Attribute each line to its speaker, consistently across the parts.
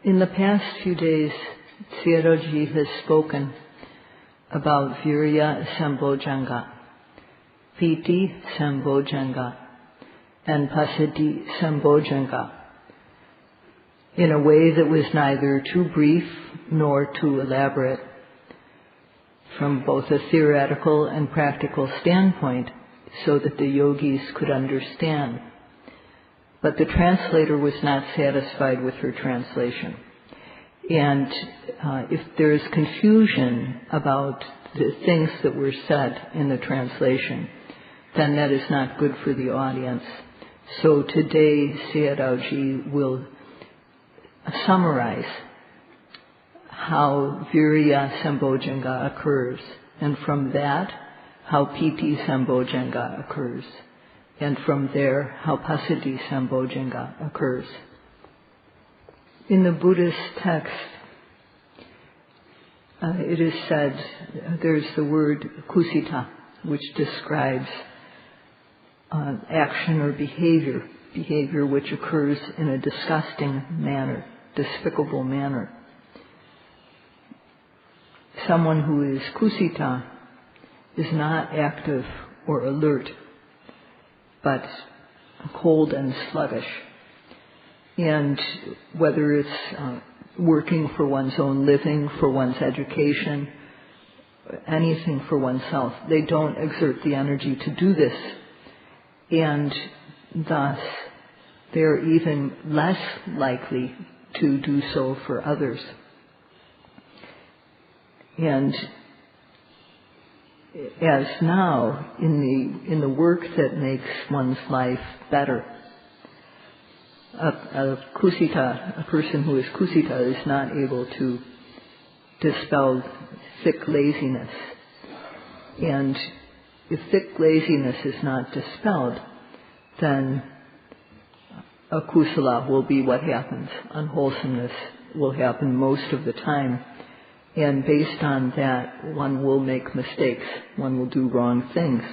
Speaker 1: In the past few days, Sayadaw has spoken about Viriya Sambojjhanga, Piti Sambojjhanga, and Passaddhi Sambojjhanga in a way that was neither too brief nor too elaborate from both a theoretical and practical standpoint so that the yogis could understand. But the translator was not satisfied with her translation. And if there is confusion about the things that were said in the translation, then that is not good for the audience. So today, Sayadaw will summarize how Viriya Sambojjhanga occurs, and from that, how Piti Sambojjhanga occurs, and from there, how Passaddhi Sambojjhanga occurs. In the Buddhist text, it is said, there's the word kusita, which describes action or behavior which occurs in a disgusting manner, despicable manner. Someone who is kusita is not active or alert, but cold and sluggish. And whether it's working for one's own living, for one's education, anything for oneself, they don't exert the energy to do this. And thus, they're even less likely to do so for others. And as now, in the work that makes one's life better, a person who is kusita is not able to dispel thick laziness. And if thick laziness is not dispelled, then a kusala will be what happens. Unwholesomeness will happen most of the time. And based on that, one will make mistakes. One will do wrong things.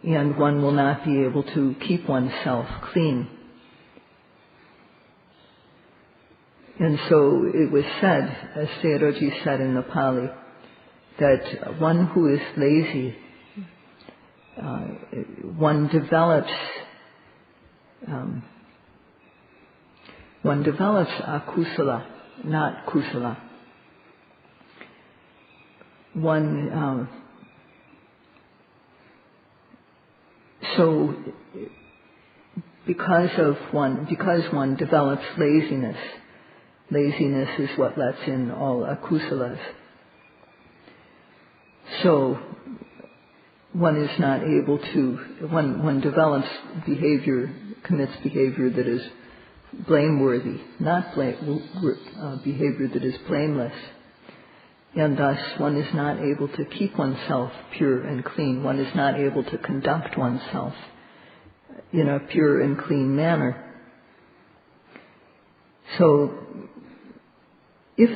Speaker 1: And one will not be able to keep oneself clean. And so it was said, as Sayadaw said in the Pali, that one who is lazy, one develops akusala, not kusala. So because one develops laziness is what lets in all akusalas. So one is not able to, one develops commits behavior that is blameworthy, not behavior that is blameless. And thus one is not able to keep oneself pure and clean. One is not able to conduct oneself in a pure and clean manner. So if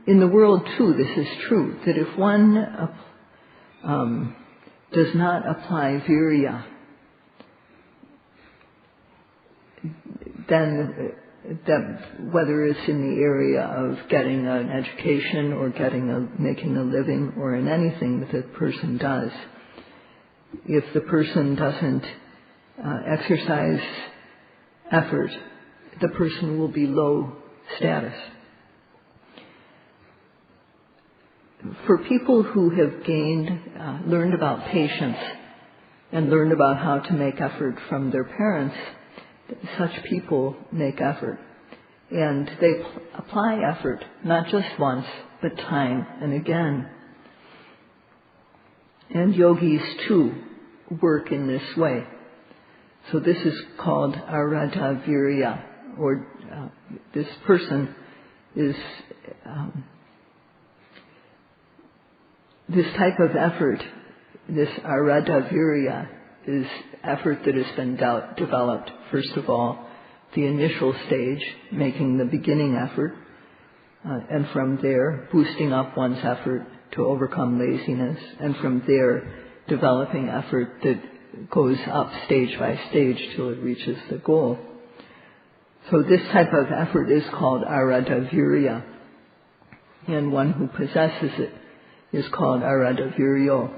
Speaker 1: in the world too this is true, that if one does not apply viriya, then whether it's in the area of getting an education or making a living or in anything that the person does, if the person doesn't exercise effort, the person will be low status. For people who have learned about patience and learned about how to make effort from their parents, such people make effort. And they apply effort, not just once, but time and again. And yogis too work in this way. So this is called arata viriya, or this person is this type of effort, this arata viriya, is effort that has been developed, first of all, the initial stage, making the beginning effort, and from there, boosting up one's effort to overcome laziness, and from there, developing effort that goes up stage by stage till it reaches the goal. So this type of effort is called arada viriya, and one who possesses it is called arada viryo.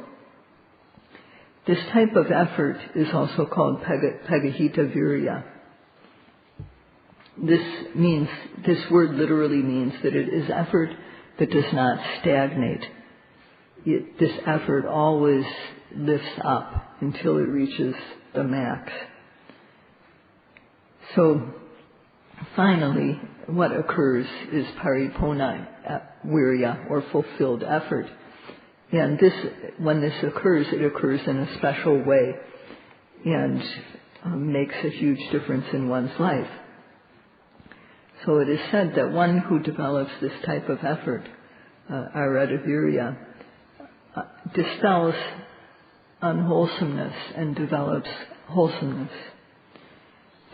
Speaker 1: This type of effort is also called pagahita viriya. This word literally means that it is effort that does not stagnate. This effort always lifts up until it reaches the max. So finally, what occurs is paripurna virya, or fulfilled effort. And when this occurs, it occurs in a special way and makes a huge difference in one's life. So it is said that one who develops this type of effort, arada virya, dispels unwholesomeness and develops wholesomeness.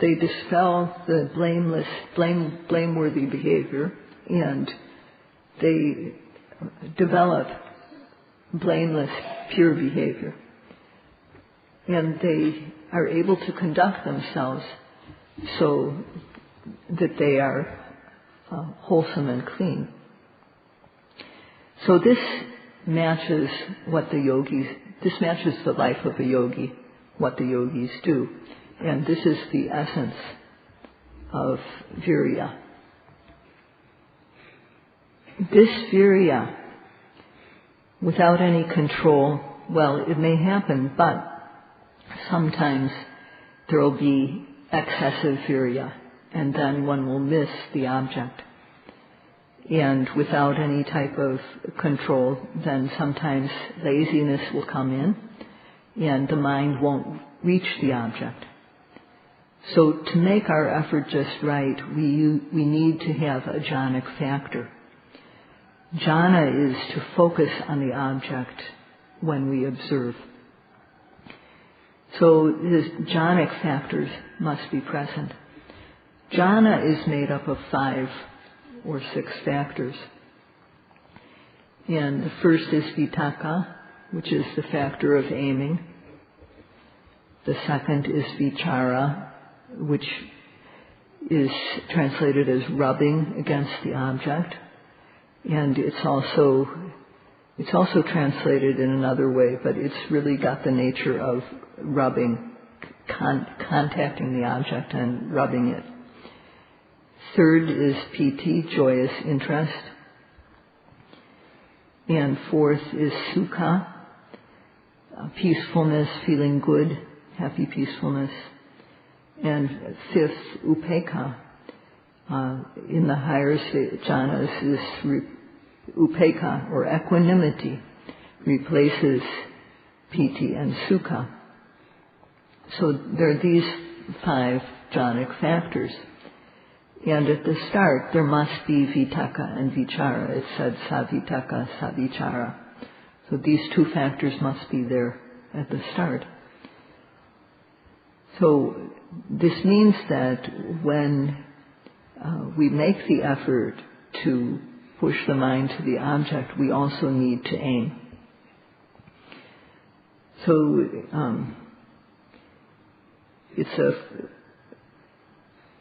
Speaker 1: They dispel the blameworthy behavior, and they develop blameless, pure behavior. And they are able to conduct themselves so that they are wholesome and clean. So this matches this matches the life of a yogi, what the yogis do. And this is the essence of Viriya. This Viriya, without any control, well, it may happen, but sometimes there will be excessive Viriya, and then one will miss the object. And without any type of control, then sometimes laziness will come in, and the mind won't reach the object. So to make our effort just right, we need to have a jhanic factor. Jhana is to focus on the object when we observe. So the jhanic factors must be present. Jhana is made up of 5 or 6 factors. And the first is vitakka, which is the factor of aiming. The second is vichara, which is translated as rubbing against the object. And it's also translated in another way, but it's really got the nature of rubbing, contacting the object and rubbing it. Third is piti, joyous interest. And fourth is sukha, peacefulness, feeling good, happy peacefulness. And fifth, upekkha. In the higher jhanas is upekkha, or equanimity, replaces piti and sukha. So there are these 5 jhanic factors. And at the start, there must be vitakka and vichara. It said savitakka, savichara. So these 2 factors must be there at the start. So this means that when we make the effort to push the mind to the object, we also need to aim. So it's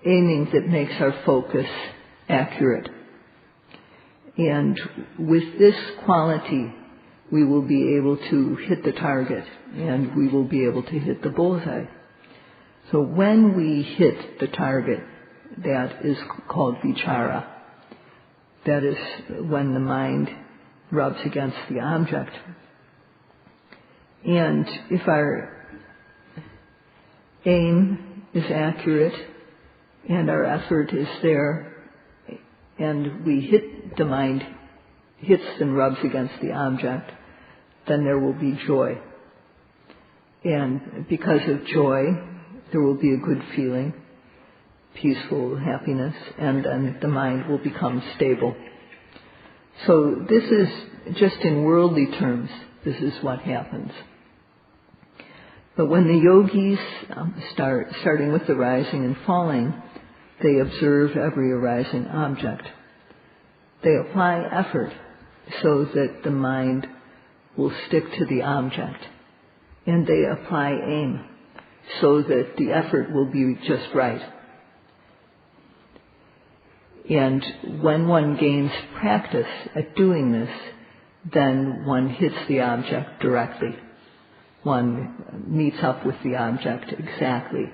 Speaker 1: aiming that makes our focus accurate. And with this quality, we will be able to hit the target, and we will be able to hit the bullseye. So when we hit the target, that is called vichara. That is when the mind rubs against the object. And if our aim is accurate and our effort is there, and we hit the mind, hits and rubs against the object, then there will be joy. And because of joy, there will be a good feeling, peaceful happiness, and then the mind will become stable. So this is, just in worldly terms, this is what happens. But when the yogis starting with the rising and falling, they observe every arising object. They apply effort so that the mind will stick to the object. And they apply aim so that the effort will be just right. And when one gains practice at doing this, then one hits the object directly. One meets up with the object exactly.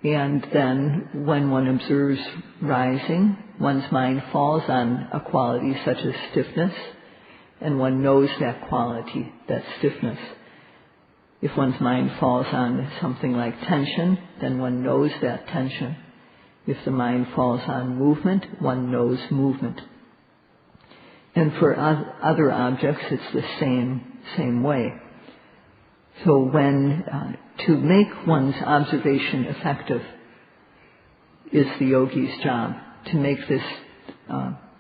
Speaker 1: And then when one observes rising, one's mind falls on a quality such as stiffness, and one knows that quality, that stiffness. If one's mind falls on something like tension, then one knows that tension. If the mind falls on movement, one knows movement. And for other objects, it's the same way. So when to make one's observation effective is the yogi's job, to make this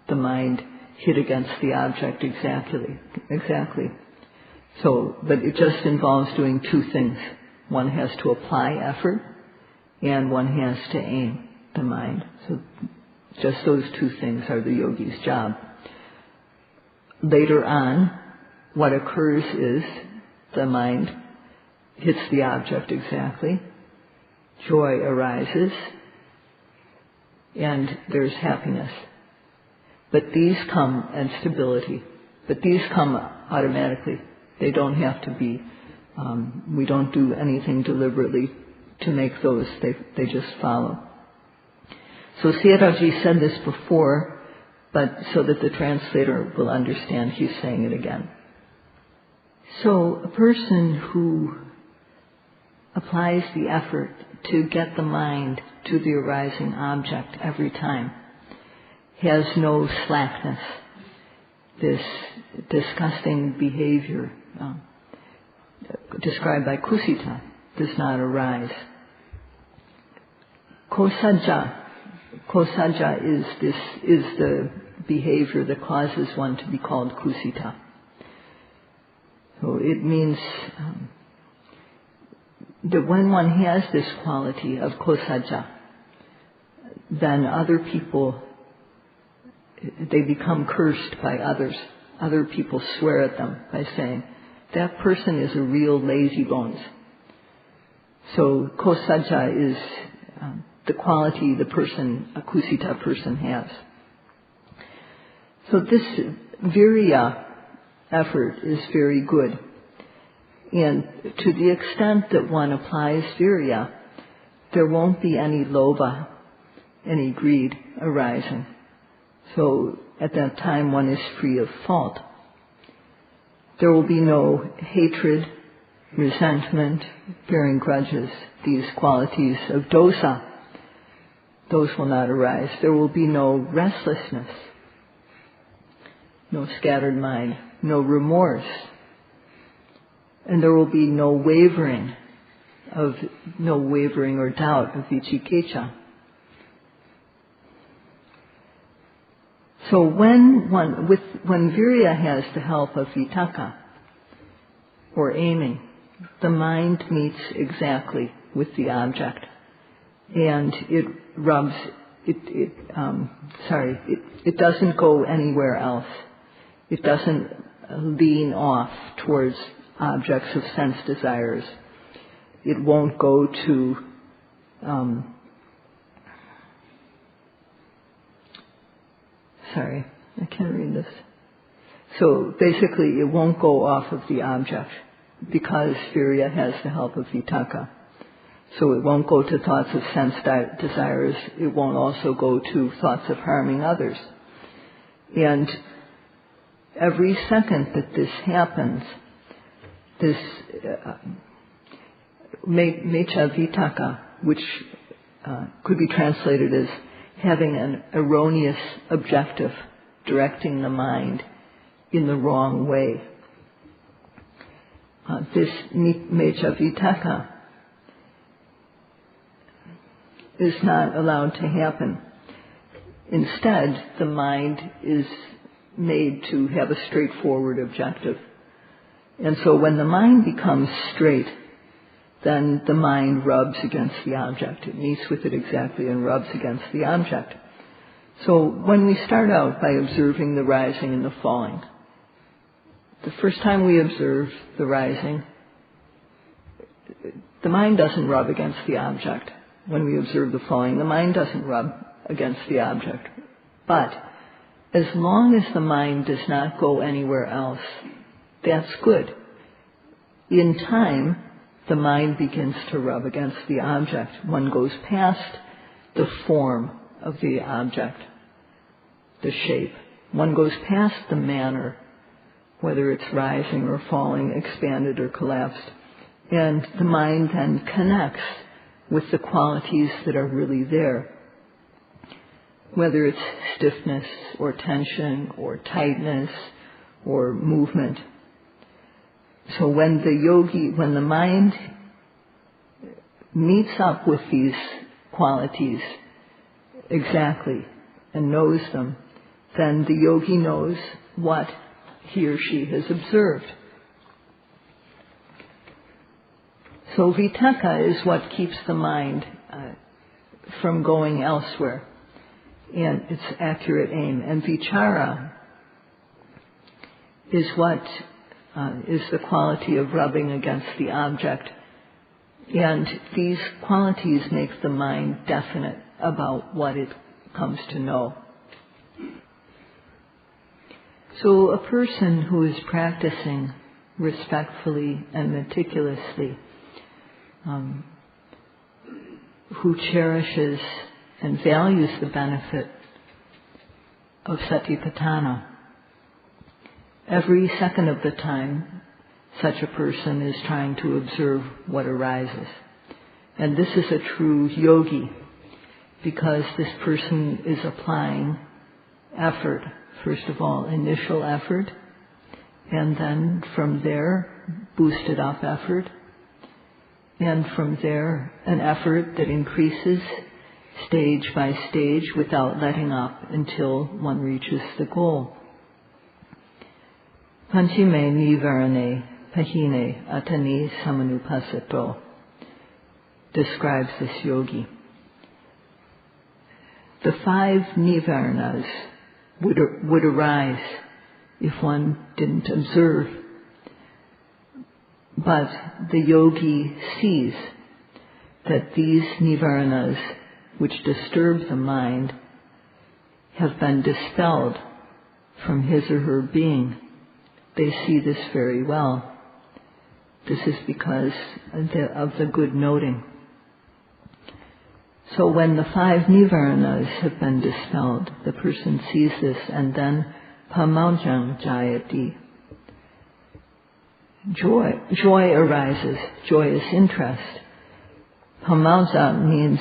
Speaker 1: the mind hit against the object exactly. So, but it just involves doing two things. One has to apply effort, and one has to aim the mind. So just those two things are the yogi's job. Later on, what occurs is the mind hits the object exactly, joy arises, and there's happiness. But these come, and stability, but these come automatically. They don't have to be, we don't do anything deliberately to make those, they just follow. So Sayadaw said this before, but so that the translator will understand, he's saying it again. So a person who applies the effort to get the mind to the arising object every time has no slackness. This disgusting behavior described by Kusita does not arise. Kosajja is the behavior that causes one to be called kusita. So it means that when one has this quality of kosajja, then other people, they become cursed by others. Other people swear at them by saying, that person is a real lazy bones. So kosajja is the quality the person, a kusita person, has. So this Viriya effort is very good. And to the extent that one applies Viriya, there won't be any lobha, any greed arising. So at that time one is free of fault. There will be no hatred, resentment, bearing grudges, these qualities of dosa. Those will not arise. There will be no restlessness, no scattered mind, no remorse, and there will be no wavering or doubt of vicikiccha. So when Viriya has the help of vitakka, or aiming, the mind meets exactly with the object, and it rubs. It doesn't go anywhere else. It doesn't lean off towards objects of sense desires. It won't go to I can't read this. So basically it won't go off of the object because Viriya has the help of vitakka. So it won't go to thoughts of sense desires. It won't also go to thoughts of harming others. And every second that this happens, this mecha vitakka, which could be translated as having an erroneous objective, directing the mind in the wrong way. This mecha vitakka is not allowed to happen. Instead, the mind is made to have a straightforward objective. And so when the mind becomes straight, then the mind rubs against the object. It meets with it exactly and rubs against the object. So when we start out by observing the rising and the falling, the first time we observe the rising, the mind doesn't rub against the object. When we observe the falling, the mind doesn't rub against the object. But as long as the mind does not go anywhere else, that's good. In time, the mind begins to rub against the object. One goes past the form of the object, the shape. One goes past the manner, whether it's rising or falling, expanded or collapsed. And the mind then connects with the qualities that are really there, whether it's stiffness or tension or tightness or movement. So when the mind meets up with these qualities exactly and knows them, then the yogi knows what he or she has observed. So vitakka is what keeps the mind from going elsewhere, and its accurate aim. And vichara is what is the quality of rubbing against the object. And these qualities make the mind definite about what it comes to know. So a person who is practicing respectfully and meticulously, who cherishes and values the benefit of satipatthana, every second of the time, such a person is trying to observe what arises. And this is a true yogi, because this person is applying effort. First of all, initial effort, and then from there, boosted up effort, and from there, an effort that increases stage by stage without letting up until one reaches the goal. Panchime nivarane pahine atani samanupasato describes this yogi. The 5 nivaranas would arise if one didn't observe. But the yogi sees that these nivaranas, which disturb the mind, have been dispelled from his or her being. They see this very well. This is because of the good noting. So when the 5 nivaranas have been dispelled, the person sees this, and then Paṇḍitā jayati. Joy arises, joyous interest. Paṇḍitā means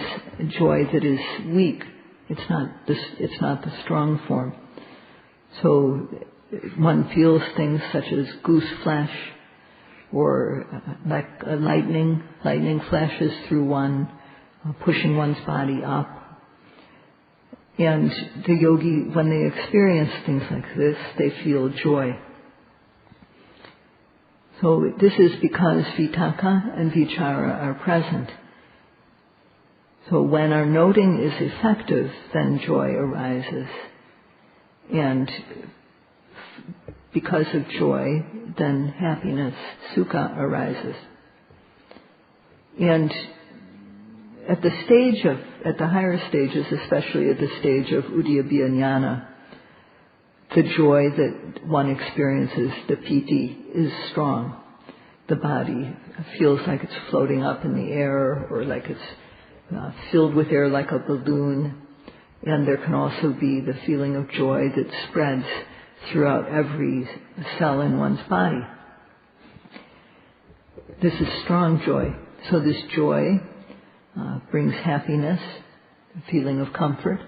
Speaker 1: joy that is weak. It's not the strong form. So one feels things such as goose flesh, or like a lightning flashes through one, pushing one's body up. And the yogi, when they experience things like this, they feel joy. So this is because vitakka and vichara are present. So when our noting is effective, then joy arises. And because of joy, then happiness, sukha, arises. And at the higher stages, especially at the stage of udiyabbiya jnana, the joy that one experiences, the piti, is strong. The body feels like it's floating up in the air, or like it's filled with air like a balloon. And there can also be the feeling of joy that spreads throughout every cell in one's body. This is strong joy. So this joy brings happiness, a feeling of comfort,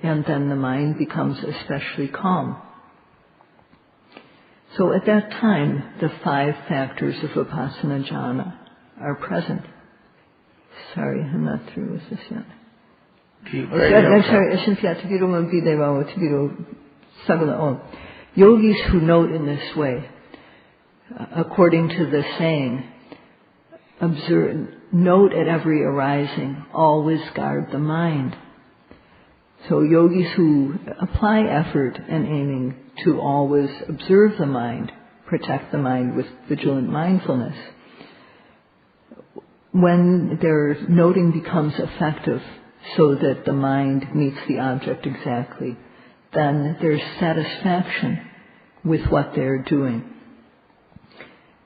Speaker 1: and then the mind becomes especially calm. So at that time, the 5 factors of Vipassana jhana are present. Sorry, I'm not through with this yet. Yogis who note in this way, according to the saying, note at every arising, always guard the mind. So yogis who apply effort and aiming to always observe the mind, protect the mind with vigilant mindfulness, when their noting becomes effective so that the mind meets the object exactly, then there's satisfaction with what they're doing.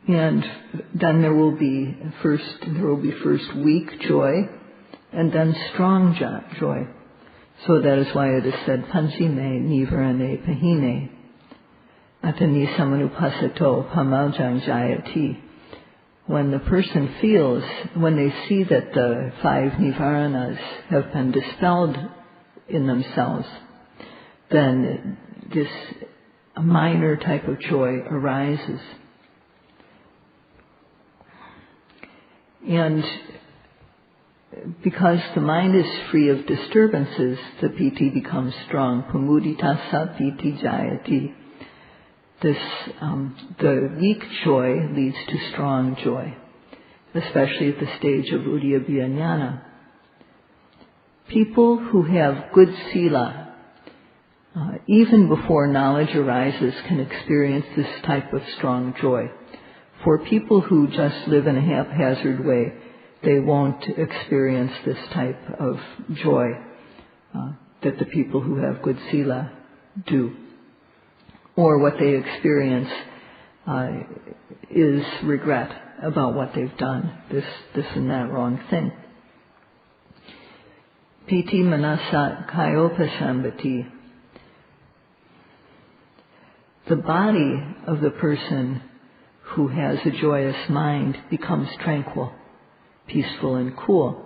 Speaker 1: And then there will be first weak joy, and then strong joy. So that is why it is said, Panchime nivarane pahine, atani samanupasato pamaljang jayati. When the person feels, when they see that the 5 nivaranas have been dispelled in themselves, then this minor type of joy arises. And because the mind is free of disturbances, the piti becomes strong. Paṇḍitā Sayadaw. The weak joy leads to strong joy, especially at the stage of Uddiyabhya Jnana. People who have good sila, even before knowledge arises, can experience this type of strong joy. For people who just live in a haphazard way, they won't experience this type of joy that the people who have good sila do. Or what they experience is regret about what they've done, this and that wrong thing. Piti manasa kayopasambati. The body of the person who has a joyous mind becomes tranquil, peaceful and cool.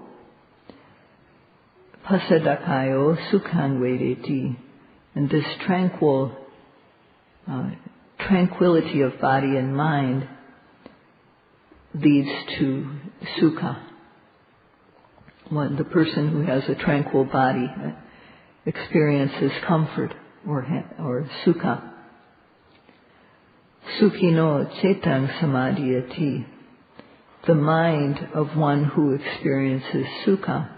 Speaker 1: Pasaddakayo sukhang vedeti. And this tranquility of body and mind leads to sukha. When the person who has a tranquil body experiences comfort or sukha. Sukhino cetang samadhiyati. The mind of one who experiences sukha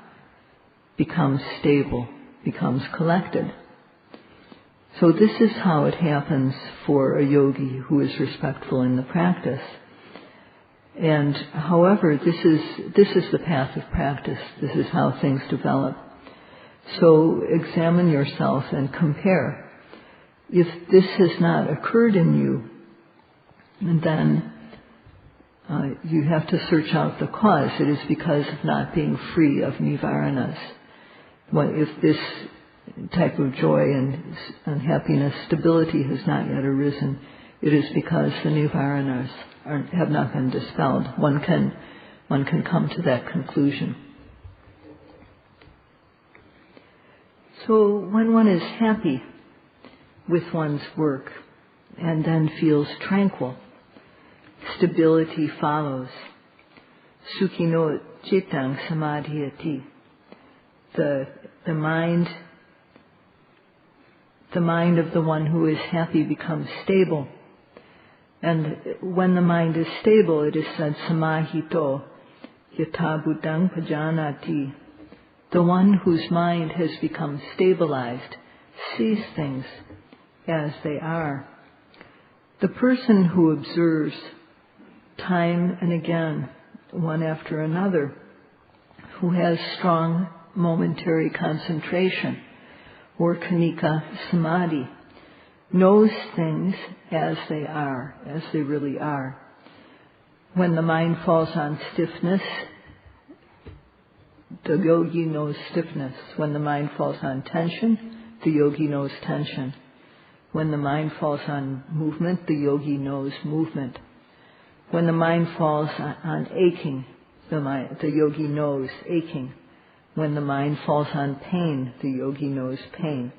Speaker 1: becomes stable, becomes collected. So this is how it happens for a yogi who is respectful in the practice. And however, this is the path of practice. This is how things develop. So examine yourself and compare. If this has not occurred in you, then you have to search out the cause. It is because of not being free of nivaranas. If this type of joy and happiness, stability has not yet arisen, it is because the nivaranas have not been dispelled. One can come to that conclusion. So when one is happy with one's work and then feels tranquil, stability follows. Sukhino cittang samadhiyati. The mind of the one who is happy becomes stable. And when the mind is stable, it is said, samahito yatha buddhaṃ pajanati. The one whose mind has become stabilized sees things as they are. The person who observes time and again, one after another, who has strong momentary concentration, or kanika samadhi, knows things as they are, as they really are. When the mind falls on stiffness, the yogi knows stiffness. When the mind falls on tension, the yogi knows tension. When the mind falls on movement, the yogi knows movement. When the mind falls on aching, the yogi knows aching. When the mind falls on pain, the yogi knows pain,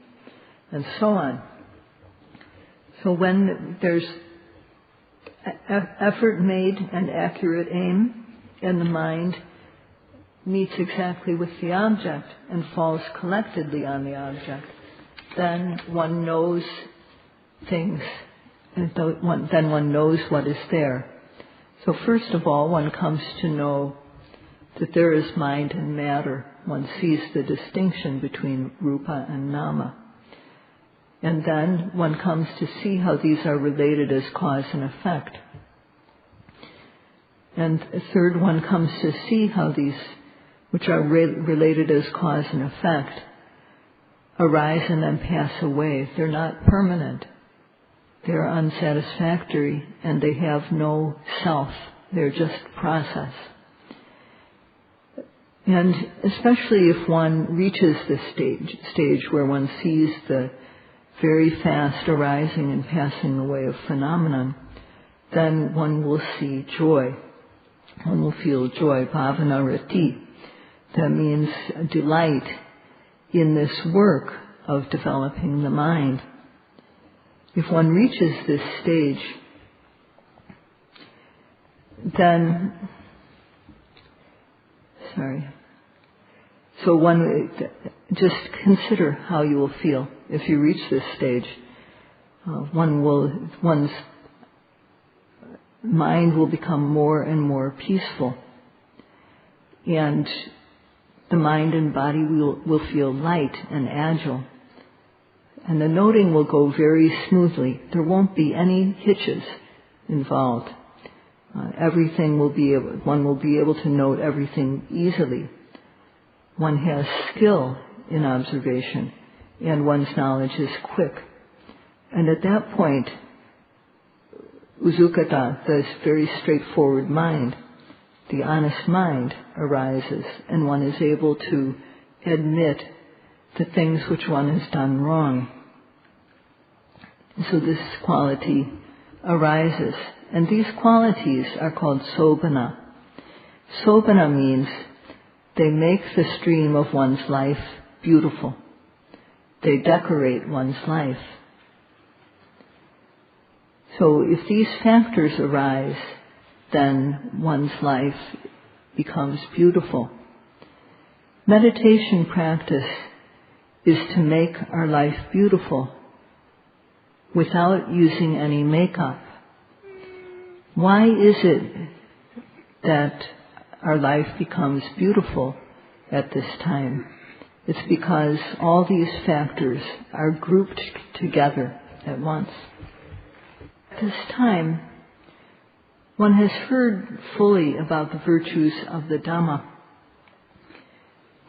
Speaker 1: and so on. So when there's effort made and accurate aim, and the mind meets exactly with the object and falls collectedly on the object, then one knows things, and then one knows what is there. So first of all, one comes to know that there is mind and matter. One sees the distinction between rupa and nama. And then one comes to see how these are related as cause and effect. And third, one comes to see how these, which are related as cause and effect, arise and then pass away. They're not permanent. They're unsatisfactory and they have no self. They're just process. And especially if one reaches this stage where one sees the very fast arising and passing away of phenomenon, then one will see joy. One will feel joy, bhavana rati. That means delight in this work of developing the mind. If one reaches this stage, then, so one, just consider how you will feel if you reach this stage. One's mind will become more and more peaceful, and the mind and body will feel light and agile, and the noting will go very smoothly. There won't be any hitches involved. One will be able to note everything easily. One has skill in observation, and one's knowledge is quick. And at that point, Uzzukata, this very straightforward mind, the honest mind, arises, and one is able to admit the things which one has done wrong. So this quality arises, and these qualities are called sobhana. Sobhana means they make the stream of one's life beautiful. They decorate one's life. So if these factors arise, then one's life becomes beautiful. Meditation practice is to make our life beautiful without using any makeup. Why is it that our life becomes beautiful at this time? It's because all these factors are grouped together at once. At this time, one has heard fully about the virtues of the Dhamma,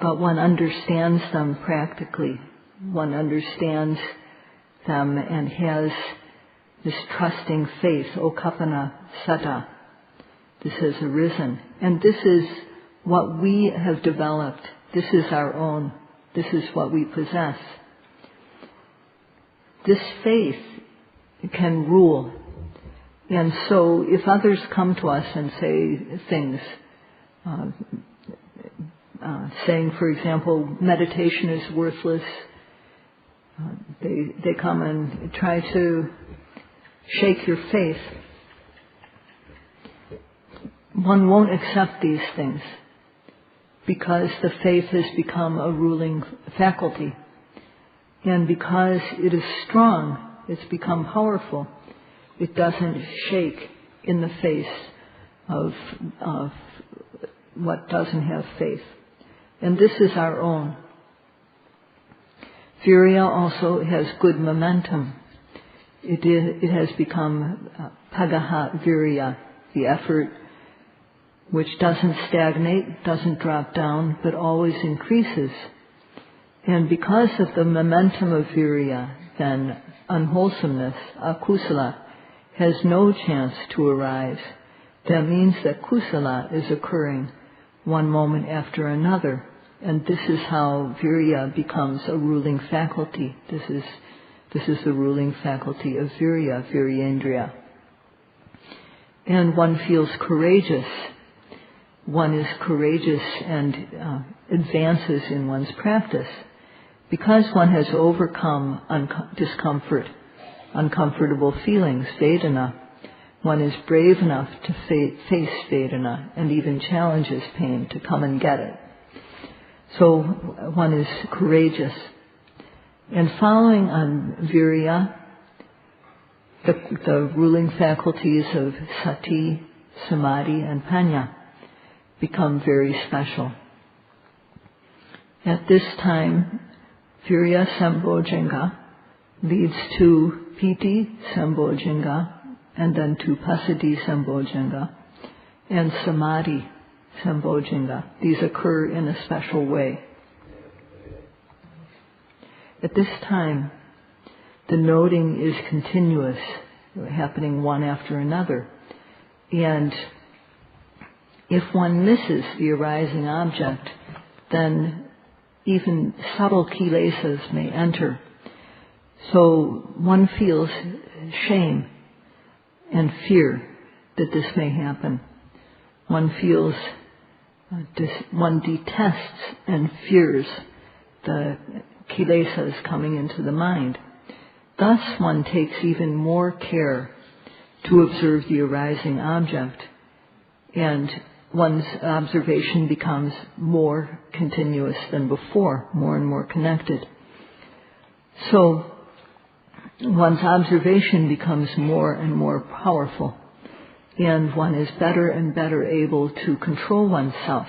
Speaker 1: but one understands them practically. One understands them and has this trusting faith, okapana saddha. This has arisen. And this is what we have developed. This is our own. This is what we possess. This faith can rule. And so if others come to us and say things, saying, for example, meditation is worthless, they come and try to shake your faith, one won't accept these things because the faith has become a ruling faculty. And because it is strong, it's become powerful. It doesn't shake in the face of what doesn't have faith. And this is our own. Viriya also has good momentum. It has become pagaha viriya, the effort which doesn't stagnate, doesn't drop down, but always increases. And because of the momentum of viriya, then unwholesomeness, akusala, has no chance to arise. That means that kusala is occurring one moment after another. And this is how viriya becomes a ruling faculty. This is the ruling faculty of viriya, viriyendriya. And one feels courageous. One is courageous and advances in one's practice because one has overcome discomfort, uncomfortable feelings, vedana. One is brave enough to face vedana and even challenges pain to come and get it. So one is courageous. And following on viriya, the ruling faculties of sati, samadhi, and panya become very special. At this time, Viriya Sambojjhanga leads to Piti Sambojjhanga, and then to Passaddhi Sambojjhanga, and Samadhi Sambojjhanga. These occur in a special way. at this time, the noting is continuous, happening one after another. And if one misses the arising object, then even subtle kilesas may enter. So one feels shame and fear that this may happen. One feels, one detests and fears the kilesas coming into the mind. Thus one takes even more care to observe the arising object, and one's observation becomes more continuous than before, more and more connected. So one's observation becomes more and more powerful, and one is better and better able to control oneself.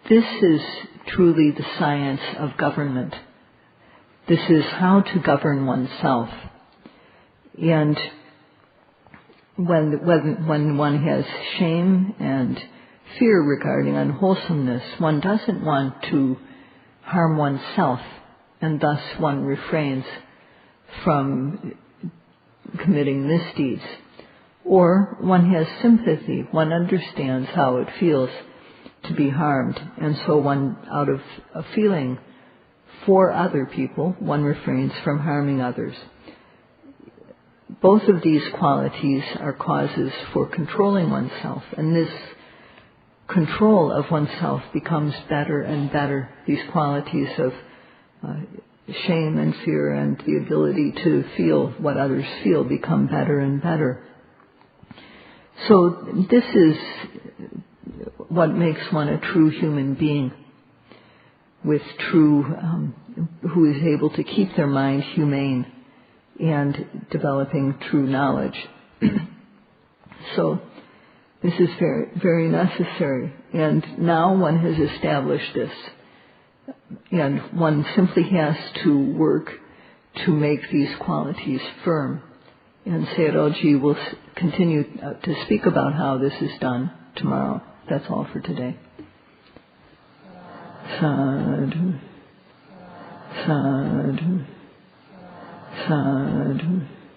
Speaker 1: This is truly the science of government. This is how to govern oneself. And when one has shame and fear regarding unwholesomeness, one doesn't want to harm oneself, and thus one refrains from committing misdeeds. Or one has sympathy, one understands how it feels to be harmed, and so one, out of a feeling for other people, one refrains from harming others. Both of these qualities are causes for controlling oneself, and this control of oneself becomes better and better. These qualities of shame and fear and the ability to feel what others feel become better and better. So this is what makes one a true human being, with true, who is able to keep their mind humane and developing true knowledge. So this is very, very necessary. And now one has established this, and one simply has to work to make these qualities firm. And Sayadaw will continue to speak about how this is done tomorrow. That's all for today. Sadhu, sadhu, sadhu.